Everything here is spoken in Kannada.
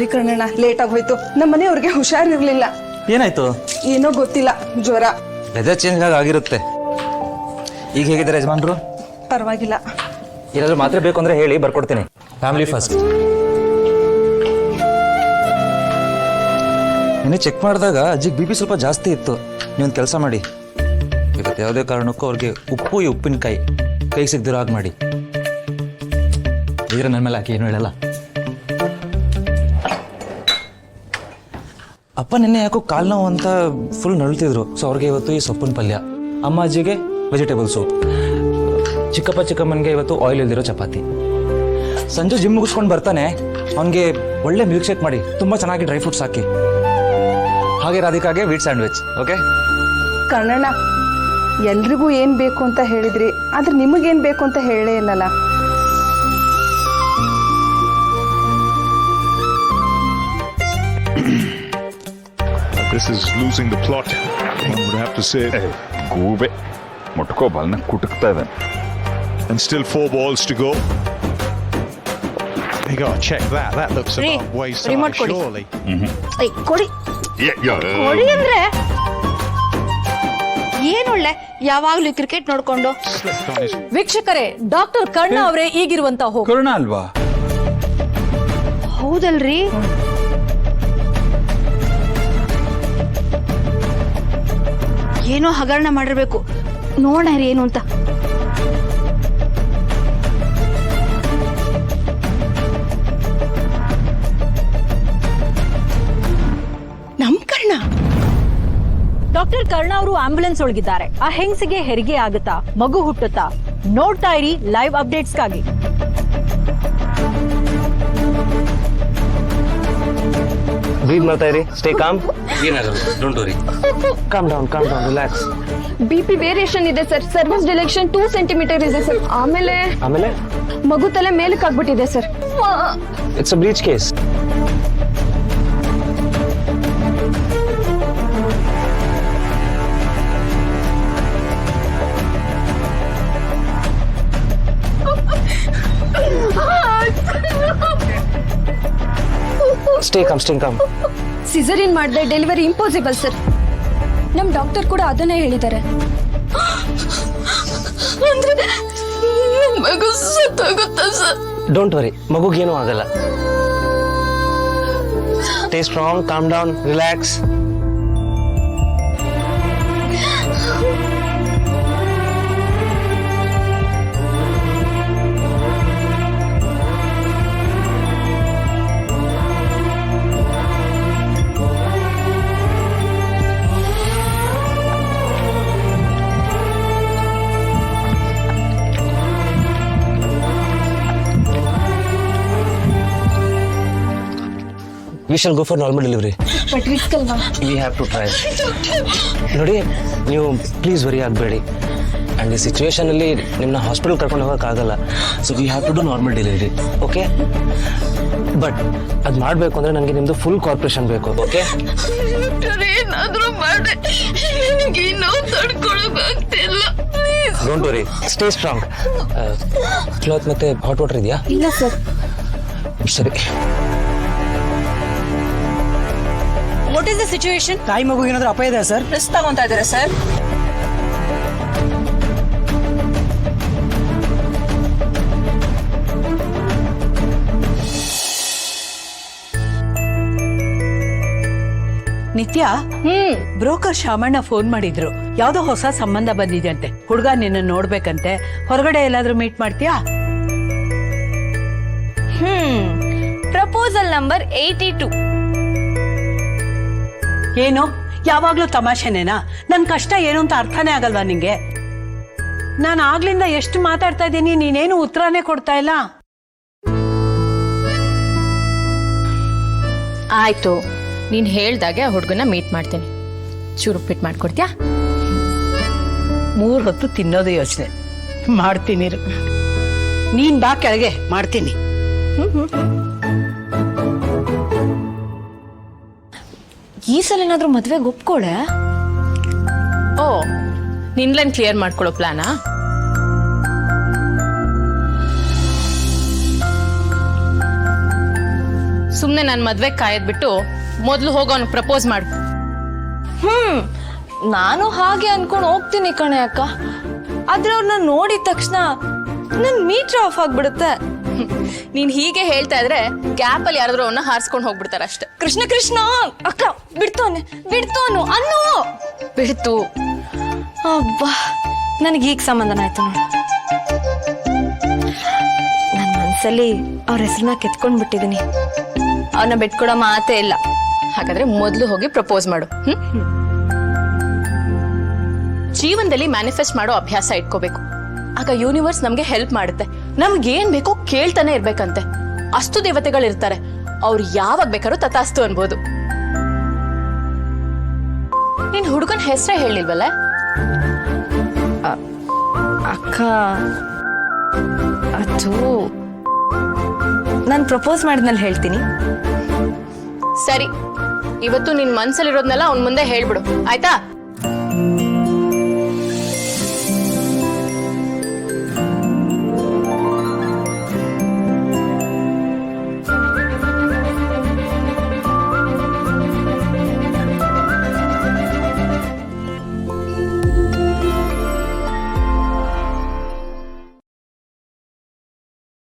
ಸಾರಿ ಕಣಣ್ಣ, ಲೇಟ್ ಆಗೋಯ್ತು. ನಮ್ಮ ಮನೆಯವ್ರಿಗೆ ಹುಷಾರಿರ್ಲಿಲ್ಲ. ಏನಾಯ್ತು? ಏನೋ ಗೊತ್ತಿಲ್ಲ, ಜ್ವರ. ವೆದರ್ ಚೇಂಜ್ ಆಗಿರುತ್ತೆ. ಈಗ ಹೇಗಿದ್ದಾರೆ ಯಜಮಾನ್ರು? ಪರವಾಗಿಲ್ಲ. ಏನಾದ್ರು ಮಾತ್ರೆ ಬೇಕು ಅಂದ್ರೆ ಹೇಳಿ, ಬರ್ಕೊಡ್ತೀನಿ. Family first. ನಿನ್ನೆ ಚೆಕ್ ಮಾಡಿದಾಗ ಅಜ್ಜಿಗೆ BP ಸ್ವಲ್ಪ ಜಾಸ್ತಿ ಇತ್ತು. ನೀವೊಂದು ಕೆಲಸ ಮಾಡಿ, ಇವತ್ತು ಯಾವುದೇ ಕಾರಣಕ್ಕೂ ಅವ್ರಿಗೆ ಉಪ್ಪಿನಕಾಯಿ ಕೈ ಸಿಗ್ದಿರೋ ಹಾಗೆ ಮಾಡಿ. ಇದ್ರೆ ನನ್ನ ಮೇಲೆ ಹಾಕಿ ಏನು ಹೇಳಲ್ಲ. ಅಪ್ಪ ನಿನ್ನೆ ಯಾಕೋ ಕಾಲು ನೋವು ಅಂತ ಫುಲ್ ನಳ್ತಿದ್ರು. ಸೊ ಅವ್ರಿಗೆ ಇವತ್ತು ಈ ಸೊಪ್ಪಿನ ಪಲ್ಯ, ಅಮ್ಮ ಅಜ್ಜಿಗೆ ವೆಜಿಟೇಬಲ್ ಸೂಪ್, ಚಿಕ್ಕಪ್ಪ ಚಿಕ್ಕಮ್ಮನಿಗೆ ಇವತ್ತು ಆಯಿಲ್ ಇಲ್ದಿರೋ ಚಪಾತಿ. ಸಂಜೆ ಜಿಮ್ ಮುಗಿಸ್ಕೊಂಡು ಬರ್ತಾನೆ, ಅವನಿಗೆ ಒಳ್ಳೆ ಮಿಲ್ಕ್ ಶೇಕ್ ಮಾಡಿ ತುಂಬ ಚೆನ್ನಾಗಿ ಡ್ರೈ ಫ್ರೂಟ್ಸ್ ಹಾಕಿ. ಹಾಗೆ ರಾಧಿಕಾಗೆ ವೀಟ್ ಸ್ಯಾಂಡ್ವಿಚ್. ಓಕೆ ಕಣಣ್ಣ, ಎಲ್ರಿಗೂ ಏನ್ ಬೇಕು ಅಂತ ಹೇಳಿದ್ರಿ, ಆದ್ರೆ ನಿಮಗೇನ್ ಬೇಕು ಅಂತ ಹೇಳೇ ಇಲ್ಲಲ್ಲ. This is losing the plot. One would have to say. ಗೂಬೆ ಮುಟ್ಕೋ ಬಾಲ್ನ ಕುಟುಕ್ತಾ ಇದ್ದಾನೆ. And still 4 balls to go. You gotta check that. That looks about wayside, surely. ಕೊಡಿ ಕೊಡಿ ಅಂದ್ರೆ ಏನೊಳ್ಳೆ ಯಾವಾಗ್ಲೂ ಕ್ರಿಕೆಟ್ ನೋಡ್ಕೊಂಡು. ವೀಕ್ಷಕರೇ, ಡಾಕ್ಟರ್ ಕರ್ಣ ಅವರೇ ಈಗಿರುವಂತ ಕರ್ಣ ಅಲ್ವಾ? ಹೌದಲ್ರಿ, ಏನೋ ಹಗರಣ ಮಾಡಿರ್ಬೇಕು. ನೋಡ್ರಿ ಏನು ಅಂತ. ನಮ್ ಕರ್ಣ? ಡಾಕ್ಟರ್ ಕರ್ಣ ಅವರು ಆಂಬ್ಯುಲೆನ್ಸ್ ಒಳಗಿದ್ದಾರೆ. ಆ ಹೆಂಗಸಿಗೆ ಹೆರಿಗೆ ಆಗುತ್ತಾ, ಮಗು ಹುಟ್ಟುತ್ತಾ? ನೋಡ್ತಾ ಇರಿ ಲೈವ್ ಅಪ್ಡೇಟ್ಸ್ಗಾಗಿ. ಬ್ರೀತ್ ಮಾಡ್ತಾ ಇರಿ. Stay calm. ಏನಾಗಲ್ಲ, don't worry. Calm down, relax. BP variation ಇದೆ ಸರ್. ಸರ್ವಿಸ್ ಡಿಲೆಕ್ಷನ್ 2 ಸೆಂಟಿಮೀಟರ್ ಇದೆ ಸರ್. ಆಮೇಲೆ ಮಗು ತಲೆ ಮೇಲಕ್ಕೆ ಆಗ್ಬಿಟ್ಟಿದೆ sir. It's a breech case. Stay calm. Caesarean ಮಾಡಿದ್ರೆ ಡೆಲಿವರಿ ಇಂಪಾಸಿಬಲ್ ಸರ್. ನಮ್ ಡಾಕ್ಟರ್ ಕೂಡ ಅದನ್ನೇ ಹೇಳಿದ್ದಾರೆ. ಮಗು ಸತ್ತೋಗುತ್ತಾ ಸರ್? ಡೋಂಟ್ ವರಿ, ಮಗುಗೇನೂ ಆಗಲ್ಲ. Stay strong, calm down, relax. We shall go for normal delivery. But risk ಅಲ್ವಾ? We have to try. ನೋಡಿ, ನೀವು ಪ್ಲೀಸ್ ವರಿ ಆಗಬೇಡಿ. ಆ್ಯಂಡ್ ಈ ಸಿಚುವೇಶನಲ್ಲಿ ನಿಮ್ಮನ್ನ ಹಾಸ್ಪಿಟಲ್ ಕರ್ಕೊಂಡು ಹೋಗೋಕ್ಕಾಗಲ್ಲ. So we have to do normal delivery. Okay, but ಅದು ಮಾಡಬೇಕು ಅಂದರೆ ನನಗೆ ನಿಮ್ಮದು ಫುಲ್ ಕಾರ್ಪೊರೇಷನ್ ಬೇಕು. ಓಕೆ, ಏನಾದ್ರೂ ಮಾಡಿ, ನನಗೆ ನೋವು ತಡ್ಕೊಳಕ್ಕಾಗ್ತಿಲ್ಲ. Don't worry, stay strong. Cloth ಮತ್ತೆ ಹಾಟ್ ವಾಟರ್ ಇದೆಯಾ? ಇಲ್ಲ ಸರ್. ಸರಿ. What is the situation? ತಾಯಿ ಮಗು ಏನಾದ್ರೂ ಅಪಾಯ ಇದೆ ಸರ್? ರಿಸ್ಕ್ ತಗೊಂತಾ ಇದಾರೆ ಸರ್. ನಿತ್ಯ, ಬ್ರೋಕರ್ ಶಾಮಣ್ಣ ಫೋನ್ ಮಾಡಿದ್ರು. ಯಾವ್ದೋ ಹೊಸ ಸಂಬಂಧ ಬಂದಿದೆ ಅಂತೆ. ಹುಡುಗ ನಿನ್ನ ನೋಡ್ಬೇಕಂತೆ. ಹೊರಗಡೆ ಎಲ್ಲಾದ್ರೂ ಮೀಟ್ ಮಾಡ್ತೀಯಾ? Proposal number 82. ಏನು ಯಾವಾಗ್ಲೂ ತಮಾಷೆನೇನಾ? ನನ್ ಕಷ್ಟ ಏನು ಅಂತ ಅರ್ಥನೇ ಆಗಲ್ವಾ ನಿಂಗೆ? ನಾನು ಆಗ್ಲಿಂದ ಎಷ್ಟು ಮಾತಾಡ್ತಾ ಇದ್ದೀನಿ, ನೀನೇನು ಉತ್ತರನೇ ಕೊಡ್ತಾ ಇಲ್ಲ. ಆಯ್ತು, ನೀನ್ ಹೇಳ್ದಾಗೆ ಆ ಹುಡುಗನ ಮೀಟ್ ಮಾಡ್ತೀನಿ. ಚೂರು ಉಪ್ಪಿಟ್ಟು ಮಾಡ್ಕೊಡ್ತೀಯಾ? 3 ಹೊತ್ತು ತಿನ್ನೋದು ಯೋಚನೆ ಮಾಡ್ತೀನಿ. ನೀನ್ ಬಾ ಕೆಳಗೆ, ಮಾಡ್ತೀನಿ. ಈ ಸಲ ಏನಾದ್ರೂ ಮದ್ವೆಗೆ ಒಪ್ಕೊಳೆ? ಓ, ನಿನ್ಲನ್ ಕ್ಲಿಯರ್ ಮಾಡ್ಕೊಳ್ಳೋ ಪ್ಲಾನಾ? ಸುಮ್ಮನೆ ನನ್ನ ಮದ್ವೆ ಕಾಯದ್ಬಿಟ್ಟು ಮೊದಲು ಹೋಗೋನ್ ಪ್ರಪೋಸ್ ಮಾಡು. ನಾನು ಹಾಗೆ ಅನ್ಕೊಂಡು ಹೋಗ್ತೀನಿ ಕಣೆ ಅಕ್ಕ. ಆದ್ರೆ ಅವ್ರನ್ನ ನೋಡಿದ ತಕ್ಷಣ ನನ್ ಮೀಟರ್ ಆಫ್ ಆಗ್ಬಿಡುತ್ತೆ. ನೀನ್ ಹೀಗೆ ಹೇಳ್ತಾ ಇದ್ರೆ ಗ್ಯಾಪ್ ಅಲ್ಲಿ ಯಾರಾದ್ರೂ ಅವನ್ನ ಹಾರಿಸ್ಕೊಂಡು ಹೋಗ್ಬಿಡ್ತಾರ ಅಷ್ಟೇ. ಕೃಷ್ಣ ಕೃಷ್ಣ ಅಕ್ಕ ಬಿಡ್ತೋನು ಅನ್ನೋ ಬಿಡ್ತು. ಅಬ್ಬಾ ನನಗೆ ಈಗ ಸಮಾಧಾನ ಆಯ್ತು ನೋಡು. ನನ್ನ ಮನ್ಸಲ್ಲಿ ಅವ್ರ ಹೆಸರನ್ನ ಕೆತ್ಕೊಂಡ್ ಬಿಟ್ಟಿದೀನಿ. ಅವ್ರನ್ನ ಬಿಟ್ಕೊಡೋ ಮಾತೇ ಇಲ್ಲ. ಹಾಗಾದ್ರೆ ಮೊದಲು ಹೋಗಿ ಪ್ರಪೋಸ್ ಮಾಡು. ಜೀವನದಲ್ಲಿ ಮ್ಯಾನಿಫೆಸ್ಟ್ ಮಾಡೋ ಅಭ್ಯಾಸ ಇಟ್ಕೋಬೇಕು. ಆಗ ಯೂನಿವರ್ಸ್ ನಮ್ಗೆ ಹೆಲ್ಪ್ ಮಾಡುತ್ತೆ. ನಮ್ಗೆ ಏನ್ ಬೇಕೋ ಕೇಳ್ತಾನೆ ಇರ್ಬೇಕಂತೆ. ಅಷ್ಟು ದೇವತೆಗಳಿರ್ತಾರೆ, ಅವ್ರು ಯಾವಾಗ ಬೇಕಾದ್ರೂ ತಥಾಸ್ತು ಅನ್ಬೋದು. ನೀನ್ ಹುಡುಗನ ಹೆಸರೇ ಹೇಳಿಲ್ವಲ್ಲ? ಅಕ್ಕ ಅದು ನಾನು ಪ್ರಪೋಸ್ ಮಾಡಿದ್ಮೇಲೆ ಹೇಳ್ತೀನಿ. ಸರಿ, ಇವತ್ತು ನಿನ್ ಮನ್ಸಲ್ಲಿರೋದ್ನೆಲ್ಲ ಅವ್ನ ಮುಂದೆ ಹೇಳ್ಬಿಡು, ಆಯ್ತಾ?